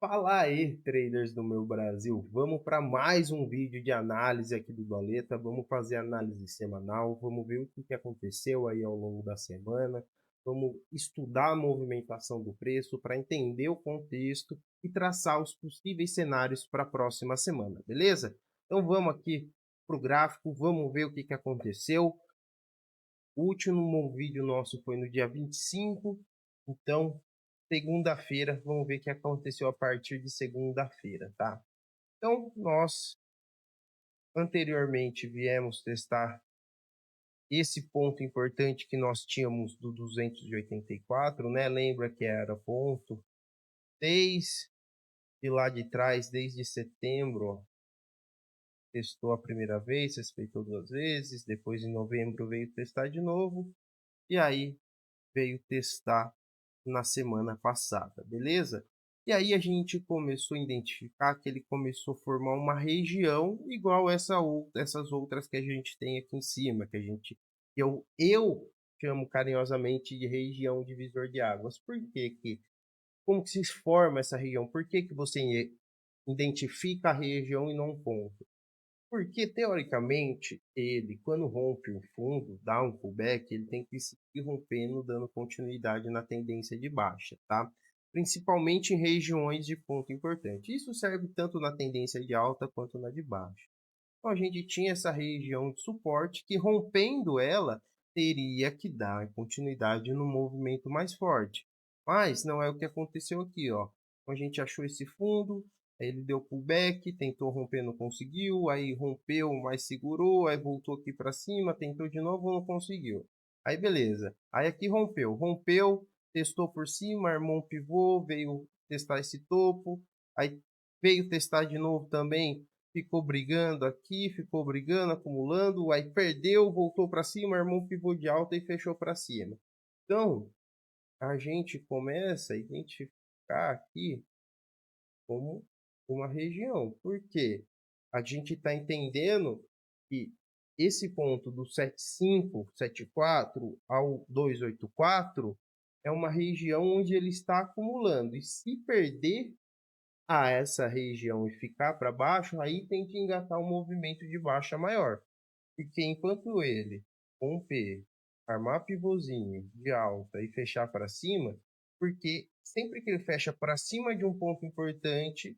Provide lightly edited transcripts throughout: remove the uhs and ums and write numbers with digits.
Fala aí, traders do meu Brasil. Vamos para mais um vídeo de análise aqui do Doleta. Vamos fazer análise semanal. Vamos ver o que aconteceu aí ao longo da semana. Vamos estudar a movimentação do preço para entender o contexto e traçar os possíveis cenários para a próxima semana, beleza? Então vamos aqui para o gráfico, vamos ver o que aconteceu. O último vídeo nosso foi no dia 25, então segunda-feira, vamos ver o que aconteceu a partir de segunda-feira, tá? Então, nós anteriormente viemos testar esse ponto importante que nós tínhamos do 284, né? Lembra que era ponto 6 e lá de trás, desde setembro, ó, testou a primeira vez, respeitou duas vezes, depois em novembro veio testar de novo, e aí veio testar na semana passada, beleza? E aí a gente começou a identificar que ele começou a formar uma região igual essas outras que a gente tem aqui em cima, que eu chamo carinhosamente de região divisor de águas. Por que que como que se forma essa região? Por que que você identifica a região e não um ponto? Porque, teoricamente, ele, quando rompe o fundo, dá um pullback, ele tem que seguir rompendo, dando continuidade na tendência de baixa, tá? Principalmente em regiões de ponto importante. Isso serve tanto na tendência de alta quanto na de baixa. Então, a gente tinha essa região de suporte que, rompendo ela, teria que dar continuidade no movimento mais forte. Mas não é o que aconteceu aqui, ó. Então, a gente achou esse fundo, aí ele deu pullback, tentou romper, não conseguiu, aí rompeu, mas segurou, aí voltou aqui para cima, tentou de novo, não conseguiu. Aí beleza. Aí aqui rompeu, testou por cima, armou um pivô, veio testar esse topo, aí veio testar de novo também, ficou brigando aqui, ficou brigando, acumulando, aí perdeu, voltou para cima, armou um pivô de alta e fechou para cima. Então, a gente começa a identificar aqui como uma região. Por quê? A gente está entendendo que esse ponto do 75, 74 ao 284 é uma região onde ele está acumulando. E se perder essa região e ficar para baixo, aí tem que engatar um movimento de baixa maior. Porque enquanto ele romper, armar pivôzinho de alta e fechar para cima, porque sempre que ele fecha para cima de um ponto importante,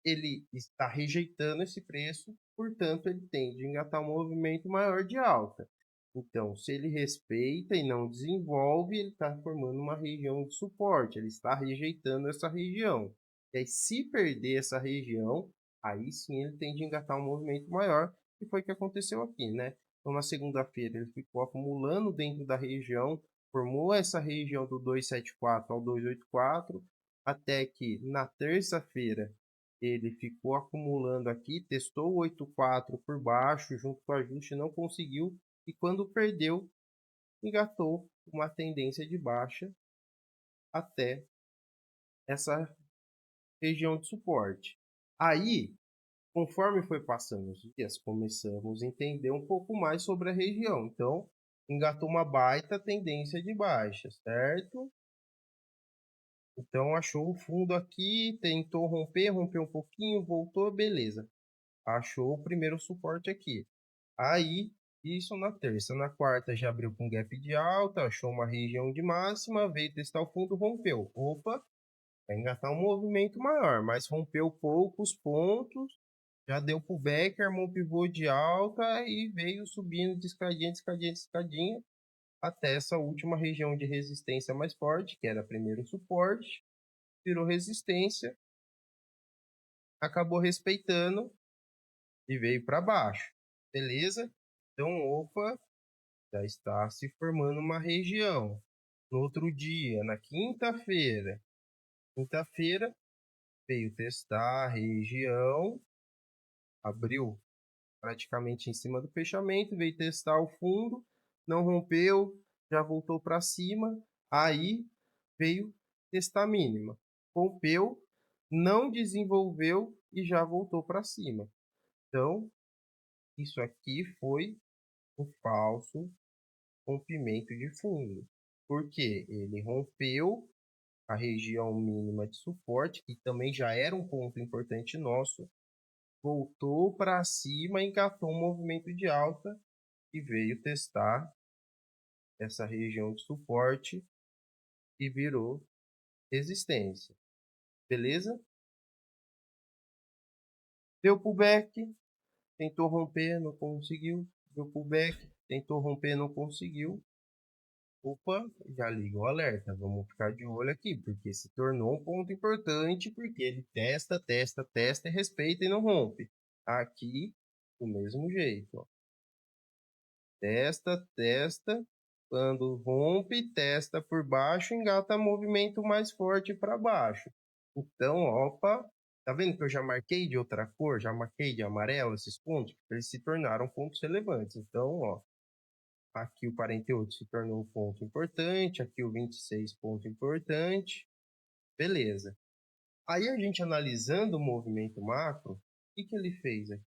ele está rejeitando esse preço, portanto, ele tende a engatar um movimento maior de alta. Então, se ele respeita e não desenvolve, ele está formando uma região de suporte, ele está rejeitando essa região. E aí, se perder essa região, aí sim ele tende a engatar um movimento maior, que foi o que aconteceu aqui, né? Então, na segunda-feira, ele ficou acumulando dentro da região, formou essa região do 274 ao 284, até que na terça-feira ele ficou acumulando aqui, testou o 84 por baixo, junto com o ajuste, não conseguiu, e quando perdeu, engatou uma tendência de baixa até essa região de suporte. Aí, conforme foi passando os dias, começamos a entender um pouco mais sobre a região. Então, engatou uma baita tendência de baixa, certo? Então, achou o fundo aqui, tentou romper, rompeu um pouquinho, voltou, beleza. Achou o primeiro suporte aqui. Aí, isso na terça. Na quarta já abriu com gap de alta, achou uma região de máxima, veio testar o fundo, rompeu. Opa, vai engatar um movimento maior, mas rompeu poucos pontos, já deu pullback, armou um pivô de alta e veio subindo de escadinha, de escadinha, de escadinha, até essa última região de resistência mais forte, que era primeiro suporte, virou resistência, acabou respeitando e veio para baixo. Beleza? Então, opa, já está se formando uma região. No outro dia, na quinta-feira, veio testar a região, abriu praticamente em cima do fechamento, veio testar o fundo, não rompeu, já voltou para cima, aí veio testar a mínima, rompeu, não desenvolveu e já voltou para cima. Então, isso aqui foi um falso rompimento de fundo, porque ele rompeu, a região mínima de suporte, que também já era um ponto importante nosso, voltou para cima, engatou um movimento de alta e veio testar essa região de suporte e virou resistência. Beleza? Deu pullback, tentou romper, não conseguiu. Deu pullback, tentou romper, não conseguiu. Opa, já liga o alerta. Vamos ficar de olho aqui, porque se tornou um ponto importante, porque ele testa, testa, testa, respeita e não rompe. Aqui, do mesmo jeito, ó. Testa, testa. Quando rompe, testa por baixo, engata movimento mais forte para baixo. Então, opa, tá vendo que eu já marquei de outra cor? Já marquei de amarelo esses pontos? Porque eles se tornaram pontos relevantes. Então, ó, aqui o 48 se tornou um ponto importante, aqui o 26 ponto importante. Beleza. Aí a gente analisando o movimento macro, o que ele fez aqui?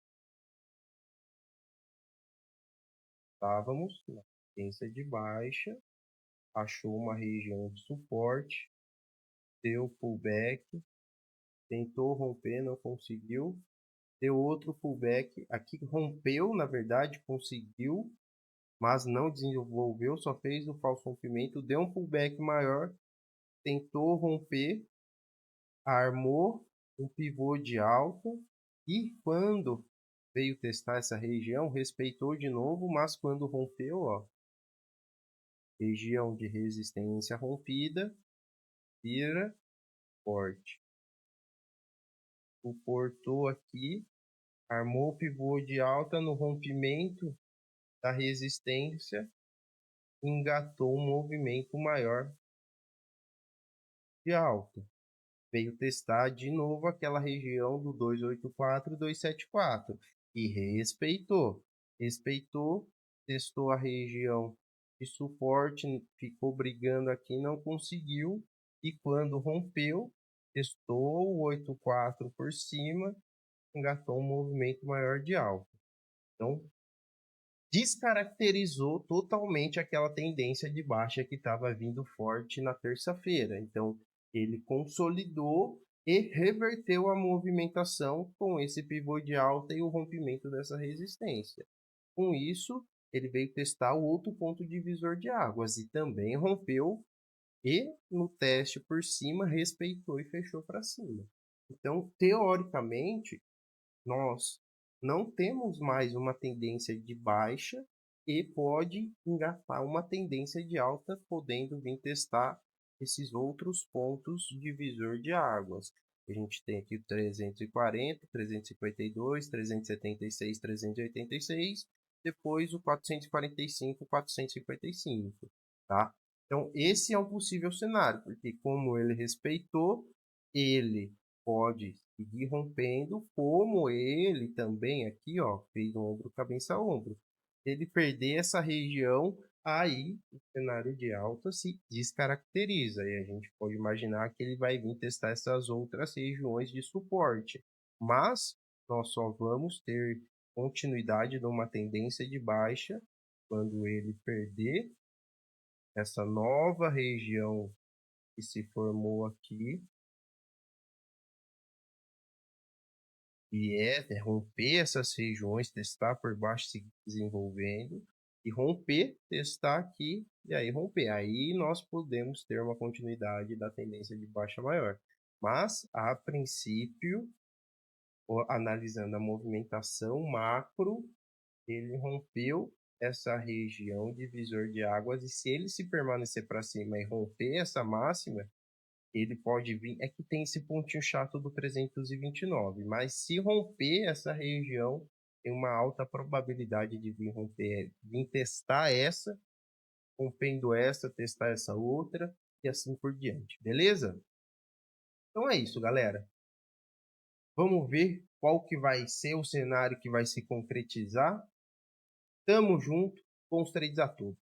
Estávamos na tendência de baixa, achou uma região de suporte, deu pullback, tentou romper, não conseguiu, deu outro pullback, aqui rompeu, na verdade, conseguiu, mas não desenvolveu, só fez o falso rompimento, deu um pullback maior, tentou romper, armou um pivô de alta e quando veio testar essa região, respeitou de novo, mas quando rompeu, ó, região de resistência rompida, vira forte. Suportou aqui, armou o pivô de alta no rompimento da resistência, engatou um movimento maior de alta. Veio testar de novo aquela região do 284 e 274 e respeitou. Respeitou, testou a região de suporte, ficou brigando aqui, não conseguiu. E quando rompeu, testou o 84 por cima, engatou um movimento maior de alta. Então, descaracterizou totalmente aquela tendência de baixa que estava vindo forte na terça-feira. Então, ele consolidou e reverteu a movimentação com esse pivô de alta e o rompimento dessa resistência. Com isso, ele veio testar o outro ponto divisor de águas e também rompeu e no teste por cima respeitou e fechou para cima. Então, teoricamente, nós não temos mais uma tendência de baixa e pode engatar uma tendência de alta, podendo vir testar esses outros pontos divisor de águas. A gente tem aqui o 340, 352, 376, 386, depois o 445, 455, tá? Então, esse é um possível cenário, porque como ele respeitou, ele pode seguir rompendo, como ele também aqui, ó, fez um ombro, cabeça, ombro. Se ele perder essa região, aí o cenário de alta se descaracteriza e a gente pode imaginar que ele vai vir testar essas outras regiões de suporte. Mas nós só vamos ter continuidade de uma tendência de baixa quando ele perder essa nova região que se formou aqui e é romper essas regiões, testar por baixo, se desenvolvendo, e romper, testar aqui, e aí romper. Aí nós podemos ter uma continuidade da tendência de baixa maior. Mas, a princípio, analisando a movimentação macro, ele rompeu essa região divisor de águas, e se ele se permanecer para cima e romper essa máxima, ele pode vir, é que tem esse pontinho chato do 329, mas se romper essa região, tem uma alta probabilidade de vir romper, vir testar essa, rompendo essa, testar essa outra, e assim por diante, beleza? Então é isso, galera. Vamos ver qual que vai ser o cenário que vai se concretizar. Tamo junto, bons trades a todos.